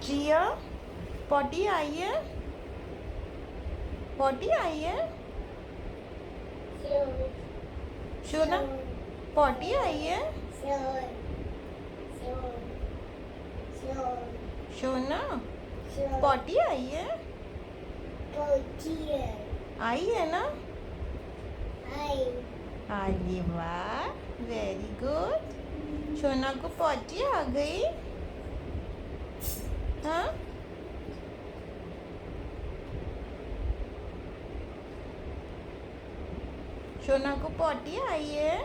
जिया potty आई है? Potty आई है? Shona potty आई है? शोना पॉटी आई है? आई है ना? अरे वाह, वेरी गुड। शोना को पॉटी आ गई। हाँ, शोना को पॉटी आई है।